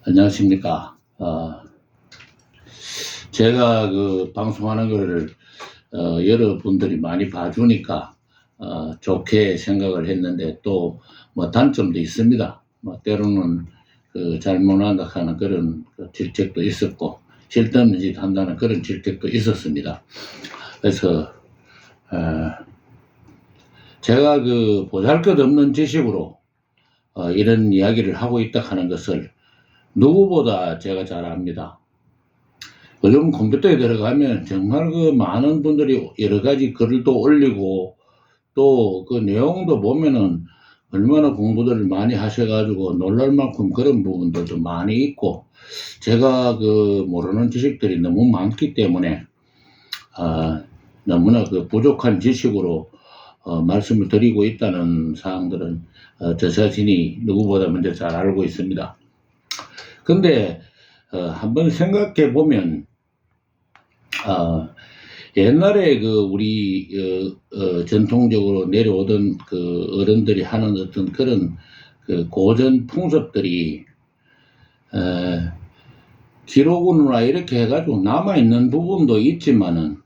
안녕하십니까. 제가 방송하는 거를 여러분들이 많이 봐주니까 좋게 생각을 했는데 또 뭐 단점도 있습니다. 뭐 때로는 잘못한다 하는 그런 질책도 있었고 쓸데없는 짓 한다는 그런 질책도 있었습니다. 그래서 제가 보잘것없는 지식으로 이런 이야기를 하고 있다 하는 것을 누구보다 제가 잘 압니다. 요즘 컴퓨터에 들어가면 정말 많은 분들이 여러 가지 글을 또 올리고 또 그 내용도 보면은 얼마나 공부들을 많이 하셔가지고 놀랄 만큼 그런 부분들도 많이 있고, 제가 모르는 지식들이 너무 많기 때문에 너무나 부족한 지식으로 말씀을 드리고 있다는 사항들은 저 자신이 누구보다 먼저 잘 알고 있습니다. 근데 한번 생각해 보면 옛날에 우리 전통적으로 내려오던 어른들이 하는 어떤 그런 고전 풍습들이 기록으로나 이렇게 해가지고 남아있는 부분도 있지만은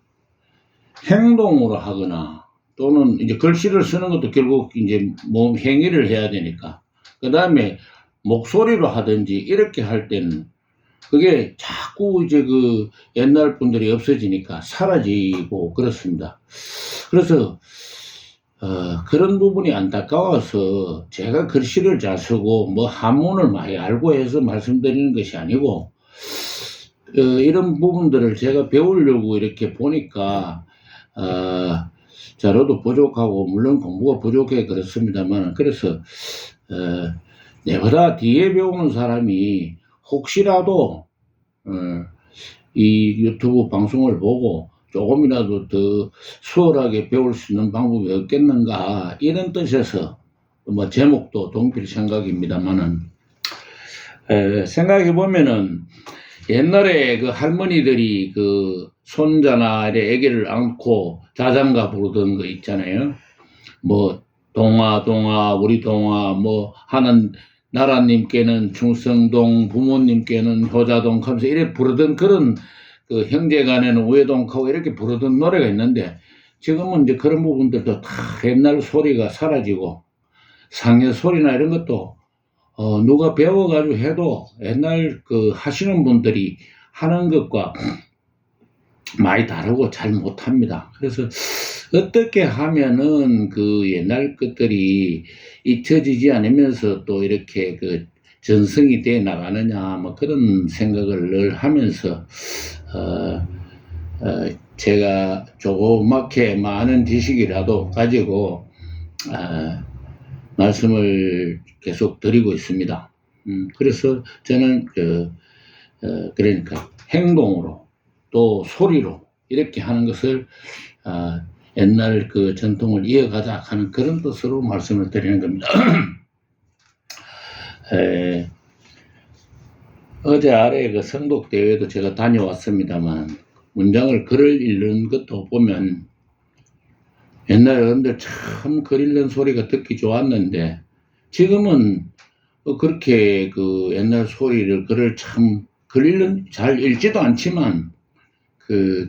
행동으로 하거나 또는 이제 글씨를 쓰는 것도 결국 이제 몸 행위를 해야 되니까, 그 다음에 목소리로 하든지 이렇게 할 때는 그게 자꾸 이제 옛날 분들이 없어지니까 사라지고 그렇습니다. 그래서 그런 부분이 안타까워서 제가 글씨를 잘 쓰고 뭐 한문을 많이 알고 해서 말씀드리는 것이 아니고, 이런 부분들을 제가 배우려고 이렇게 보니까 자료도 부족하고 물론 공부가 부족해 그렇습니다만, 그래서 내보다 뒤에 배우는 사람이 혹시라도 이 유튜브 방송을 보고 조금이라도 더 수월하게 배울 수 있는 방법이 없겠는가, 이런 뜻에서 뭐 제목도 동필 생각입니다만은, 생각해 보면은 옛날에 할머니들이 손자나 애기를 안고 자장가 부르던 거 있잖아요. 뭐 동아 우리 동아 뭐 하는 나라님께는 충성동, 부모님께는 효자동 하면서 이렇게 부르던 그런 형제간에는 우애동하고 이렇게 부르던 노래가 있는데, 지금은 이제 그런 부분들도 다 옛날 소리가 사라지고 상여 소리나 이런 것도 누가 배워가지고 해도 옛날 하시는 분들이 하는 것과 많이 다르고 잘 못합니다. 그래서 어떻게 하면은 옛날 것들이 잊혀지지 않으면서 또 이렇게 전승이 돼 나가느냐, 뭐 그런 생각을 늘 하면서 제가 조그맣게 많은 지식이라도 가지고 말씀을 계속 드리고 있습니다. 그래서 저는 그러니까 행동으로 또 소리로 이렇게 하는 것을 옛날 전통을 이어가자 하는 그런 뜻으로 말씀을 드리는 겁니다. 어제 아래 성독대회도 제가 다녀왔습니다만, 문장을 글을 읽는 것도 보면 옛날 어른들 참 글 읽는 소리가 듣기 좋았는데, 지금은 그렇게 옛날 소리를 글을 참 글 읽는 잘 읽지도 않지만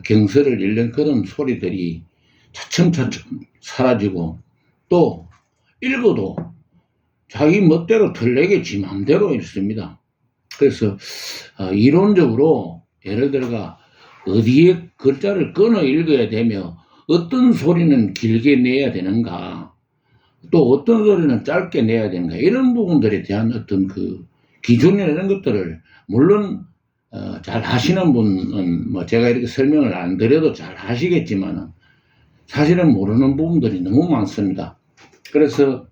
경서를 읽는 그런 소리들이 차츰차츰 사라지고, 또 읽어도 자기 멋대로 틀리게 지 맘대로 읽습니다. 그래서 이론적으로 예를 들어가 어디에 글자를 끊어 읽어야 되며 어떤 소리는 길게 내야 되는가, 또 어떤 소리는 짧게 내야 되는가, 이런 부분들에 대한 어떤 기준이나 이런 것들을 물론 잘 하시는 분은 뭐 제가 이렇게 설명을 안 드려도 잘 하시겠지만 사실은 모르는 부분들이 너무 많습니다. 그래서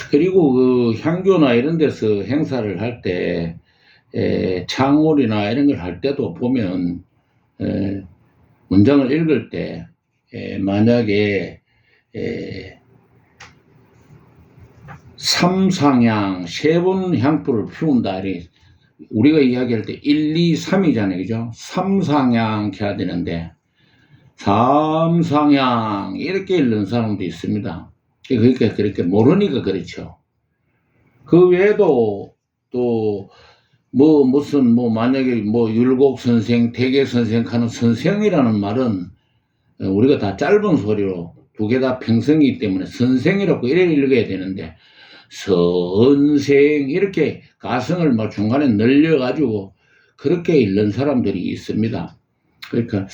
그리고 향교나 이런 데서 행사를 할 때 창홀이나 이런 걸 할 때도 보면 문장을 읽을 때 만약에 삼상향 세 번 향불을 피운다, 우리가 이야기할 때 1, 2, 3이잖아요. 그죠? 삼상향 해야 되는데 삼상향 이렇게 읽는 사람도 있습니다. 그러니까 그렇게 모르니까 그렇죠. 그 외에도 또 무슨 만약에 율곡 선생, 태계 선생 하는 선생이라는 말은 우리가 다 짧은 소리로 두 개 다 평성이기 때문에 선생이라고 이렇게 읽어야 되는데 선생 이렇게 가성을 중간에 늘려가지고 그렇게 읽는 사람들이 있습니다. 그러니까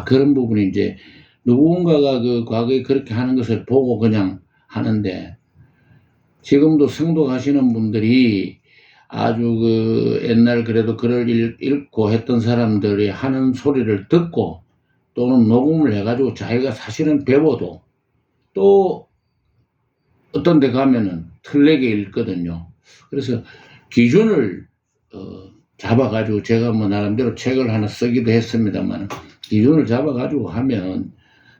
그런 부분이 이제 누군가가 그 과거에 그렇게 하는 것을 보고 그냥 하는데 지금도 성독하시는 분들이 아주 그 옛날 그래도 글을 읽고 했던 사람들이 하는 소리를 듣고 또는 녹음을 해가지고 자기가 사실은 배워도 또 어떤 데 가면은 틀리게 읽거든요. 그래서 기준을 잡아가지고 제가 나름대로 책을 하나 쓰기도 했습니다만 기준을 잡아가지고 하면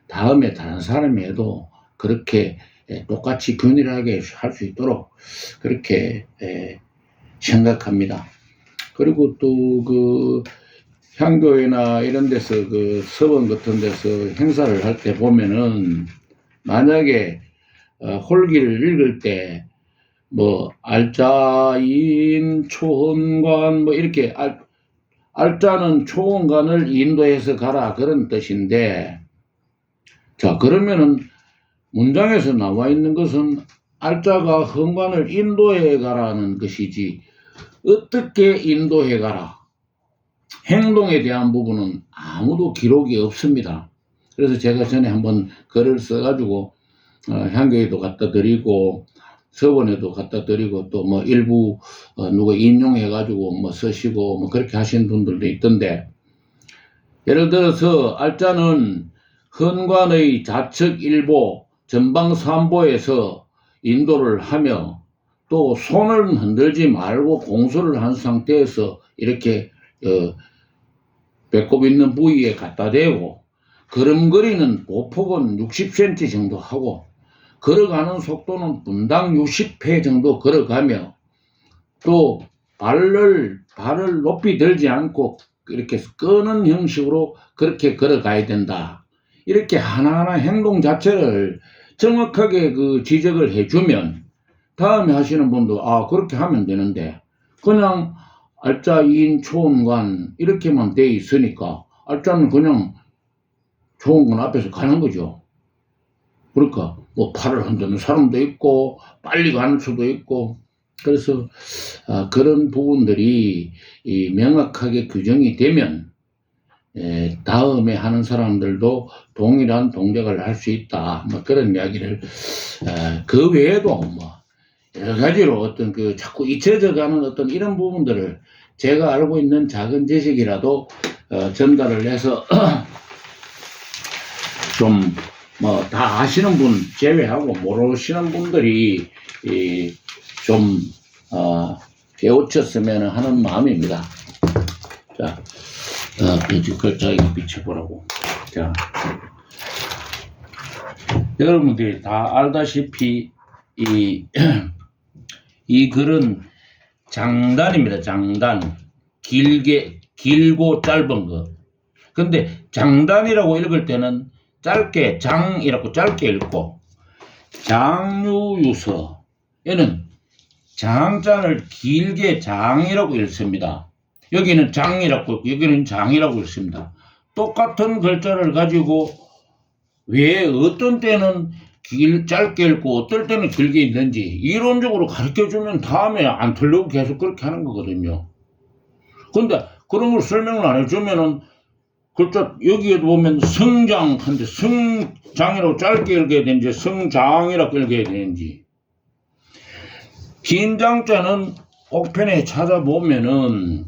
다음에 다른 사람이 해도 그렇게 똑같이 균일하게 할 수 있도록 그렇게 생각합니다. 그리고 또 그 향교회나 이런 데서 그 서원 같은 데서 행사를 할 때 보면은 만약에 홀기를 읽을 때 알자인 초원관 이렇게 알자는 초원관을 인도해서 가라 그런 뜻인데 자 그러면은 문장에서 나와 있는 것은 알자가 헌관을 인도해 가라는 것이지 어떻게 인도해 가라 행동에 대한 부분은 아무도 기록이 없습니다. 그래서 제가 전에 한번 글을 써가지고 향교에도 갖다 드리고 서원에도 갖다 드리고 또 일부 누가 인용해가지고 쓰시고 그렇게 하신 분들도 있던데 예를 들어서 알자는 헌관의 좌측 일보 전방 삼보에서 인도를 하며 또 손을 흔들지 말고 공수를 한 상태에서 이렇게 배꼽 있는 부위에 갖다 대고 걸음걸이는 보폭은 60cm 정도 하고 걸어가는 속도는 분당 60회 정도 걸어가며 또 발을 높이 들지 않고 이렇게 끄는 형식으로 그렇게 걸어가야 된다. 이렇게 하나하나 행동 자체를 정확하게 그 지적을 해주면 다음에 하시는 분도 그렇게 하면 되는데 그냥 알자 2인 초원관 이렇게만 돼 있으니까 알자는 그냥 초원관 앞에서 가는 거죠. 그러니까 팔을 흔드는 사람도 있고 빨리 가는 수도 있고 그래서 그런 부분들이 명확하게 규정이 되면 다음에 하는 사람들도 동일한 동작을 할 수 있다. 그런 이야기를 그 외에도 여러 가지로 어떤 자꾸 잊혀져 가는 어떤 이런 부분들을 제가 알고 있는 작은 지식이라도 전달을 해서 좀 다 아시는 분 제외하고 모르시는 분들이 좀 깨우쳤으면 하는 마음입니다. 자, 글자에 비춰보라고. 자, 여러분들이 다 알다시피 이 글은 장단입니다. 장단. 길고 짧은 거. 근데 장단이라고 읽을 때는 짧게 장이라고 짧게 읽고 장유유서 얘는 장자를 길게 장이라고 읽습니다. 여기는 장이라고 여기는 장이라고 읽습니다. 똑같은 글자를 가지고 왜 어떤 때는 짧게 읽고 어떨 때는 길게 읽는지 이론적으로 가르쳐주면 다음에 안 틀리고 계속 그렇게 하는 거거든요. 근데 그런 걸 설명을 안 해주면은 글자 여기에도 보면 성장한데 성장이라고 짧게 읽어야 되는지 성장이라고 읽어야 되는지 긴 장자는 옥편에 찾아보면은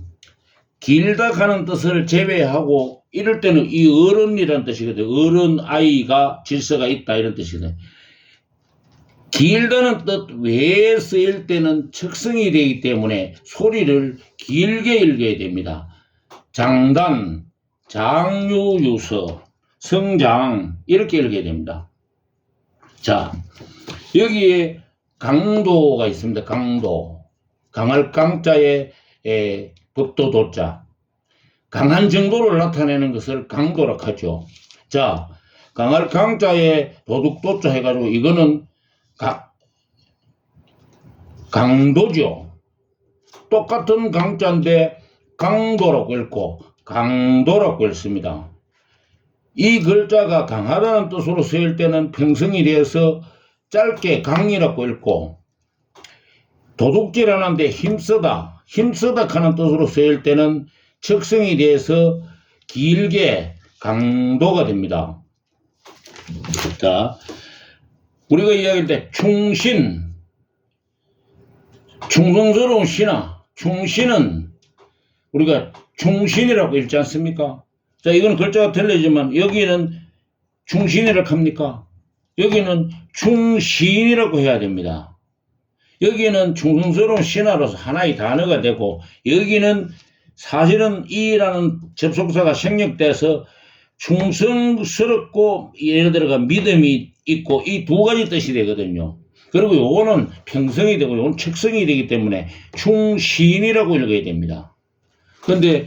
길다 가는 뜻을 제외하고 이럴 때는 이 어른이라는 뜻이거든요. 어른 아이가 질서가 있다 이런 뜻이거든요. 길다는 뜻 외에 쓰일 때는 척성이 되기 때문에 소리를 길게 읽어야 됩니다. 장단, 장유유서, 성장 이렇게 읽어야 됩니다. 자, 여기에 강도가 있습니다. 강도. 강할 강자에 법도도자. 강한 정도를 나타내는 것을 강도라고 하죠. 자, 강할 강자에 도둑도자 해가지고 이거는 강도죠. 똑같은 강자인데 강도라고 읽고 강도라고 읽습니다. 이 글자가 강하다는 뜻으로 쓰일 때는 평성이 되어서 짧게 강이라고 읽고, 도둑질하는데 힘쓰다, 힘쓰다 하는 뜻으로 쓰일 때는 척성이 되어서 길게 강도가 됩니다. 자, 우리가 이야기할 때 충신, 충성스러운 신하, 충신은 우리가 충신이라고 읽지 않습니까? 자, 이건 글자가 틀리지만 여기는 충신이라고 합니까? 여기는 충신이라고 해야 됩니다. 여기는 충성스러운 신하로서 하나의 단어가 되고, 여기는 사실은 이라는 접속사가 생략돼서 충성스럽고 예를 들어가 믿음이 있고 이 두 가지 뜻이 되거든요. 그리고 요거는 평성이 되고 요건 척성이 되기 때문에 충신이라고 읽어야 됩니다. 근데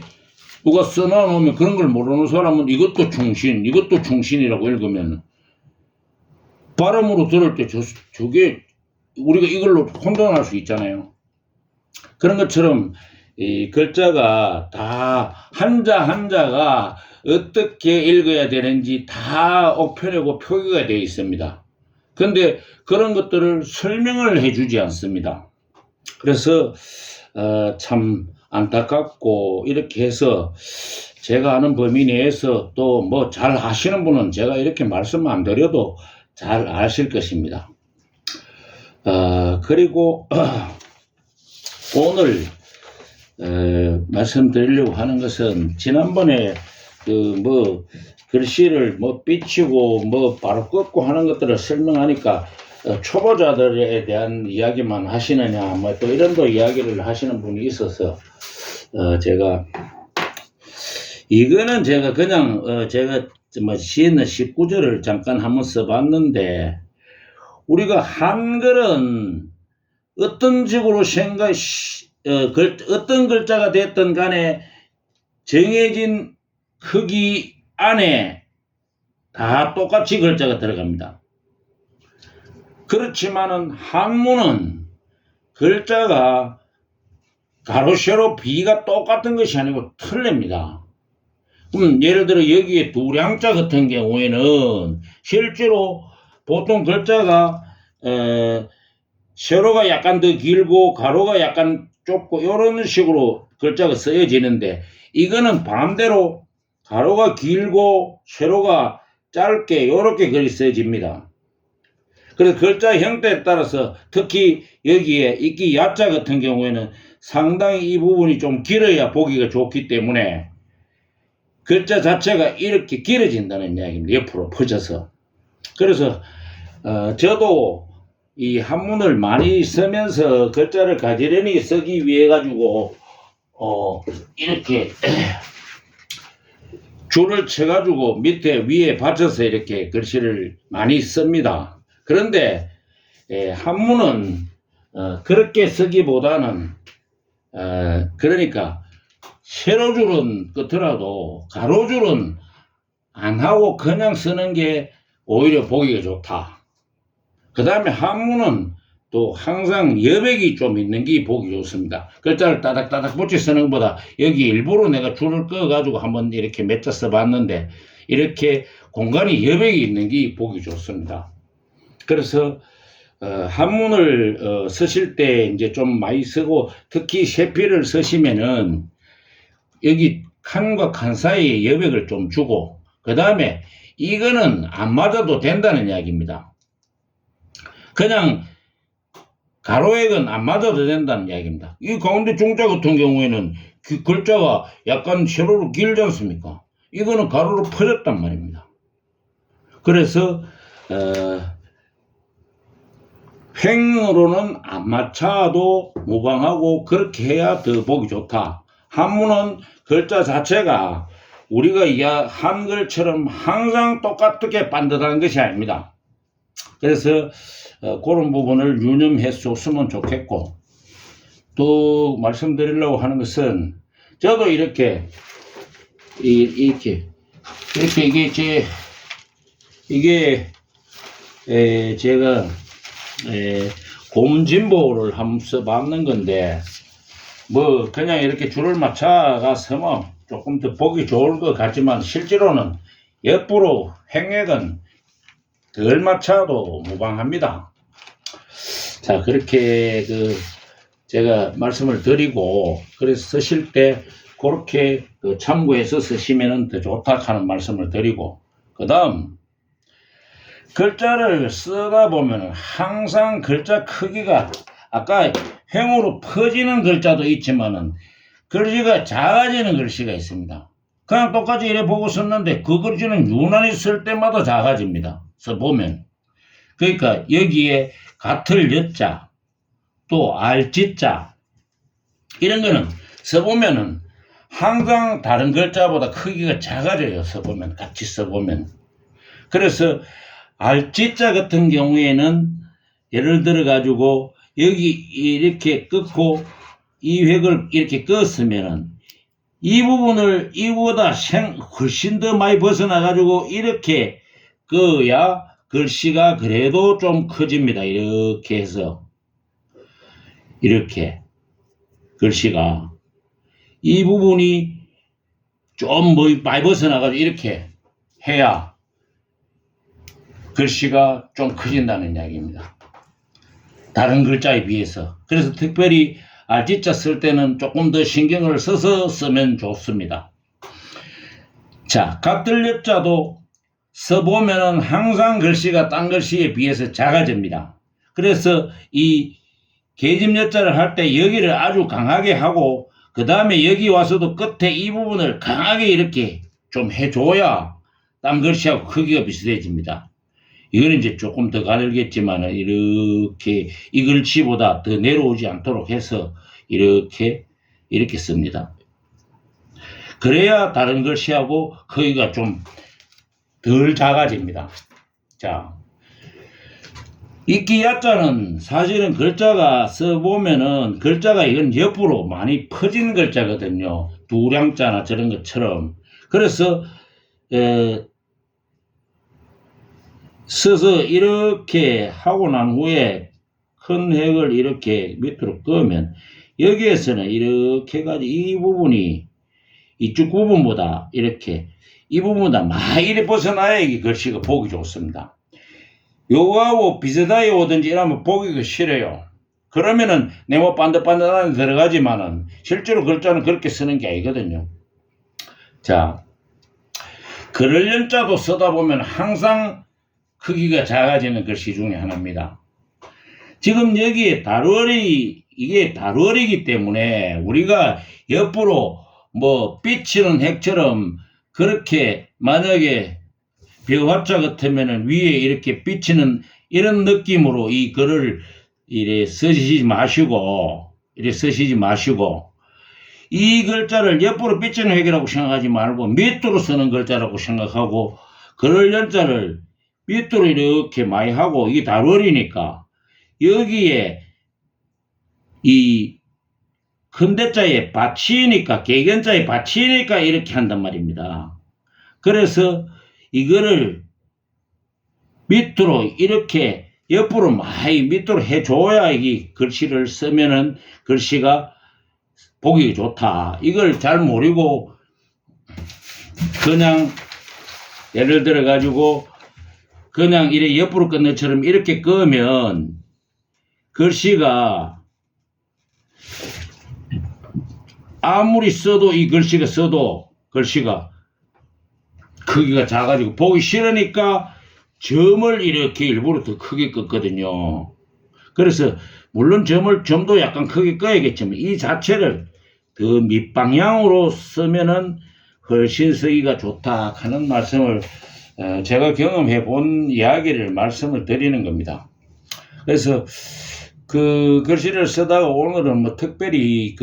누가 써놔놓으면 그런 걸 모르는 사람은 이것도 충신, 이것도 충신이라고 읽으면 발음으로 들을 때 저게 우리가 이걸로 혼돈할 수 있잖아요. 그런 것처럼 이 글자가 다 한자 한자가 어떻게 읽어야 되는지 다 옥편이고 표기가 되어 있습니다. 그런데 그런 것들을 설명을 해주지 않습니다. 그래서 참 안타깝고, 이렇게 해서 제가 아는 범위 내에서 또 뭐 잘 하시는 분은 제가 이렇게 말씀 안 드려도 잘 아실 것입니다. 그리고 오늘 말씀드리려고 하는 것은, 지난번에 글씨를 삐치고 바로 꺾고 하는 것들을 설명하니까 초보자들에 대한 이야기만 하시느냐 또 이런 이야기를 하시는 분이 있어서 제가 이거는 제가 그냥 제가 시는 19절을 잠깐 한번 써봤는데, 우리가 한글은 어떤 식으로 어떤 글자가 됐든 간에 정해진 크기 안에 다 똑같이 글자가 들어갑니다. 그렇지만은 한문은 글자가 가로 세로 비가 똑같은 것이 아니고 틀립니다. 그럼 예를 들어 여기에 두량자 같은 경우에는 실제로 보통 글자가 세로가 약간 더 길고 가로가 약간 좁고 이런 식으로 글자가 쓰여지는데, 이거는 반대로 가로가 길고 세로가 짧게 이렇게 글이 써집니다. 그래서 글자 형태에 따라서 특히 여기에 이끼 야자 같은 경우에는 상당히 이 부분이 좀 길어야 보기가 좋기 때문에 글자 자체가 이렇게 길어진다는 이야기입니다. 옆으로 퍼져서. 그래서 저도 이 한문을 많이 쓰면서 글자를 가지런히 쓰기 위해 가지고 이렇게 줄을 쳐가지고 밑에 위에 받쳐서 이렇게 글씨를 많이 씁니다. 그런데 한문은 그렇게 쓰기보다는 그러니까 세로줄은 끄더라도 가로줄은 안 하고 그냥 쓰는 게 오히려 보기가 좋다. 그 다음에 한문은 또 항상 여백이 좀 있는 게 보기 좋습니다. 글자를 따닥따닥 붙여 쓰는 것보다 여기 일부러 내가 줄을 꺼가지고 한번 이렇게 몇 자 써봤는데, 이렇게 공간이 여백이 있는 게 보기 좋습니다. 그래서 한문을 쓰실 때 이제 좀 많이 쓰고, 특히 세필을 쓰시면은 여기 칸과 칸 사이에 여백을 좀 주고, 그 다음에 이거는 안 맞아도 된다는 이야기입니다. 그냥 가로액은 안 맞아도 된다는 이야기입니다. 이 가운데 중자 같은 경우에는 글자가 약간 세로로 길지 않습니까? 이거는 가로로 퍼졌단 말입니다. 그래서 횡으로는 안 맞춰도 무방하고 그렇게 해야 더 보기 좋다. 한문은 글자 자체가 우리가 한글처럼 항상 똑같게 반듯한 것이 아닙니다. 그래서 그런 부분을 유념해 줬으면 좋겠고, 또 말씀드리려고 하는 것은, 저도 이렇게 이게 제가 곰진보를 한번 써봤는 건데, 뭐 그냥 이렇게 줄을 맞춰가 서면 조금 더 보기 좋을 것 같지만 실제로는 옆으로 횡액은 덜 맞춰도 무방합니다. 자, 그렇게 제가 말씀을 드리고, 그래서 쓰실 때 그렇게 참고해서 쓰시면 더 좋다 하는 말씀을 드리고, 그 다음 글자를 쓰다 보면 항상 글자 크기가 아까 횡으로 퍼지는 글자도 있지만은 글씨가 작아지는 글씨가 있습니다. 그냥 똑같이 이래 보고 썼는데 그 글씨는 유난히 쓸 때마다 작아집니다. 써보면. 그러니까 여기에 같을 여자, 또 알지자 이런 거는 써보면은 항상 다른 글자보다 크기가 작아져요. 써보면 같이 써보면. 그래서 알지자 같은 경우에는 예를 들어 가지고 여기 이렇게 끊고 이 획을 이렇게 껐으면은 이 부분을 이보다 훨씬 더 많이 벗어나 가지고 이렇게 그어야 글씨가 그래도 좀 커집니다. 이렇게 해서 이렇게 글씨가 이 부분이 좀 많이 벗어나가지고 이렇게 해야 글씨가 좀 커진다는 이야기입니다. 다른 글자에 비해서. 그래서 특별히 알지자 쓸 때는 조금 더 신경을 써서 쓰면 좋습니다. 자, 같을 여자도 써보면은 항상 글씨가 딴 글씨에 비해서 작아집니다. 그래서 이 계집 여자를 할 때 여기를 아주 강하게 하고 그 다음에 여기 와서도 끝에 이 부분을 강하게 이렇게 좀 해줘야 딴 글씨하고 크기가 비슷해집니다. 이거는 이제 조금 더 가늘겠지만 이렇게 이 글씨보다 더 내려오지 않도록 해서 이렇게 씁니다. 그래야 다른 글씨하고 크기가 좀 덜 작아집니다. 자, 이끼 야자는 사실은 글자가 써보면은 글자가 이건 옆으로 많이 퍼진 글자거든요. 두량자나 저런 것처럼. 그래서 써서 이렇게 하고 난 후에 큰 획을 이렇게 밑으로 끄면 여기에서는 이렇게 해가지고 이 부분이 이쪽 부분보다 이렇게 이 부분보다 많이 이렇게 벗어나야 이게 글씨가 보기 좋습니다. 요거하고 비슷하게 오든지 이러면 보기가 싫어요. 그러면은 네모 반듯반듯하게 들어가지만은 실제로 글자는 그렇게 쓰는 게 아니거든요. 자, 그럴 연자도 쓰다 보면 항상 크기가 작아지는 글씨 중에 하나입니다. 지금 여기에 이게 다루어리기 때문에 우리가 옆으로 뭐 삐치는 핵처럼 그렇게 만약에 벼화자 같으면은 위에 이렇게 삐치는 이런 느낌으로 이 글을 이래 쓰시지 마시고 이 글자를 옆으로 삐치는 획이라고 생각하지 말고 밑으로 쓰는 글자라고 생각하고 그럴 연자를 밑으로 이렇게 많이 하고 이게 다루어리니까 여기에 이 큰대자에 받치니까 개견자에 받치니까 이렇게 한단 말입니다. 그래서 이거를 밑으로 이렇게 옆으로 많이 밑으로 해줘야 이 글씨를 쓰면은 글씨가 보기 좋다. 이걸 잘 모르고 그냥 예를 들어 가지고 그냥 이래 옆으로 끄는 것처럼 이렇게 끄면 글씨가 아무리 써도 이 글씨가 크기가 작아지고 보기 싫으니까 점을 이렇게 일부러 더 크게 껐거든요. 그래서 물론 점도 약간 크게 꺼야겠지만 이 자체를 더 밑방향으로 쓰면은 훨씬 쓰기가 좋다 하는 말씀을 제가 경험해 본 이야기를 말씀을 드리는 겁니다. 그래서 그 글씨를 쓰다가 오늘은 뭐 특별히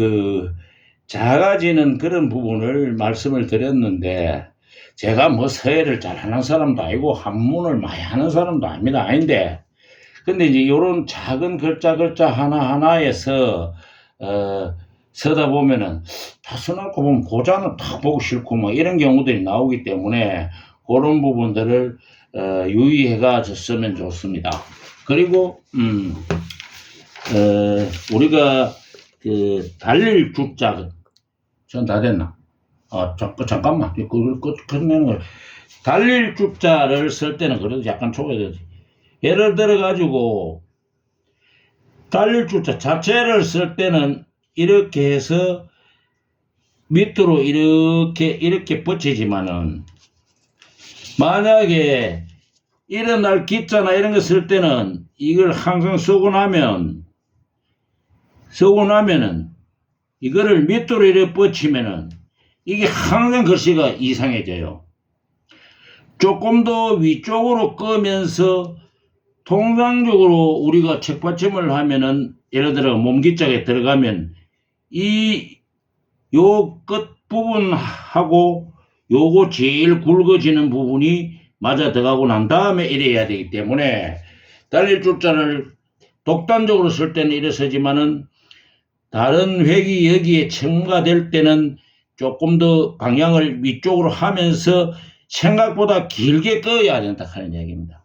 작아지는 그런 부분을 말씀을 드렸는데 제가 뭐 서예를 잘 하는 사람도 아니고 한문을 많이 하는 사람도 아닌데 근데 이제 요런 작은 글자 하나하나에서 쓰다 보면은 다 써놓고 보면 고자는 다 보기 싫고 뭐 이런 경우들이 나오기 때문에 그런 부분들을 유의해가 쓰면 좋습니다. 그리고 우리가 그 달릴 주자 전 다 됐나? 잠깐만 그걸 끝내는 걸 달릴 주자를 쓸 때는 그래도 약간 초과되지. 예를 들어 가지고 달릴 주자 자체를 쓸 때는 이렇게 해서 밑으로 이렇게 붙이지만은 만약에 일어날 기자나 이런 거 쓸 때는 이걸 항상 쓰고 나면은 이거를 밑으로 이렇게 붙이면은 이게 항상 글씨가 이상해져요. 조금 더 위쪽으로 끄면서 통상적으로 우리가 책받침을 하면은 예를 들어 몸기짝에 들어가면 요 끝 부분하고 요거 제일 굵어지는 부분이 맞아 들어가고 난 다음에 이래야 되기 때문에 달릴 줄자를 독단적으로 쓸 때는 이래 쓰지만은 다른 획이 여기에 첨가될 때는 조금 더 방향을 위쪽으로 하면서 생각보다 길게 꺼야 된다 하는 얘기입니다.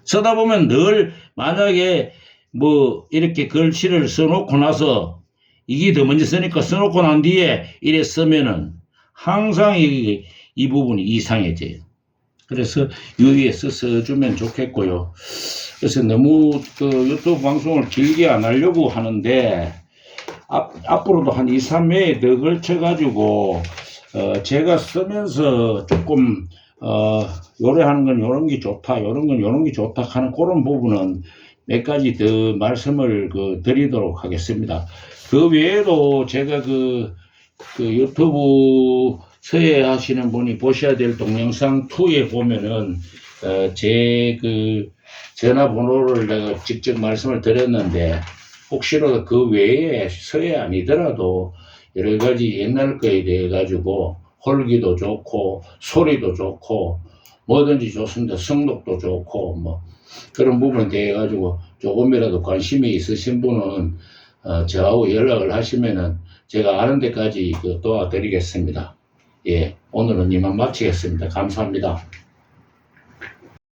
쓰다 보면 늘 만약에 뭐 이렇게 글씨를 써놓고 나서 이게 더 먼저 쓰니까 써놓고 난 뒤에 이래 쓰면은 항상 이 부분이 이상해져요. 그래서 유의해서 써주면 좋겠고요. 그래서 너무 그 유튜브 방송을 길게 안 하려고 하는데 앞으로도 한 2, 3회에 더 걸쳐가지고 제가 쓰면서 조금 요래하는 건 요런 게 좋다, 요런 건 요런 게 좋다 하는 그런 부분은 몇 가지 더 말씀을 드리도록 하겠습니다. 그 외에도 제가 그 유튜브 서예 하시는 분이 보셔야 될 동영상 2에 보면은 제 그 전화번호를 내가 직접 말씀을 드렸는데 혹시라도 그 외에 서예 아니더라도 여러 가지 옛날 거에 대해 가지고 홀기도 좋고 소리도 좋고 뭐든지 좋습니다. 성독도 좋고 뭐 그런 부분에 대해 가지고 조금이라도 관심이 있으신 분은 저하고 연락을 하시면은 제가 아는 데까지 도와드리겠습니다. 예, 오늘은 이만 마치겠습니다. 감사합니다.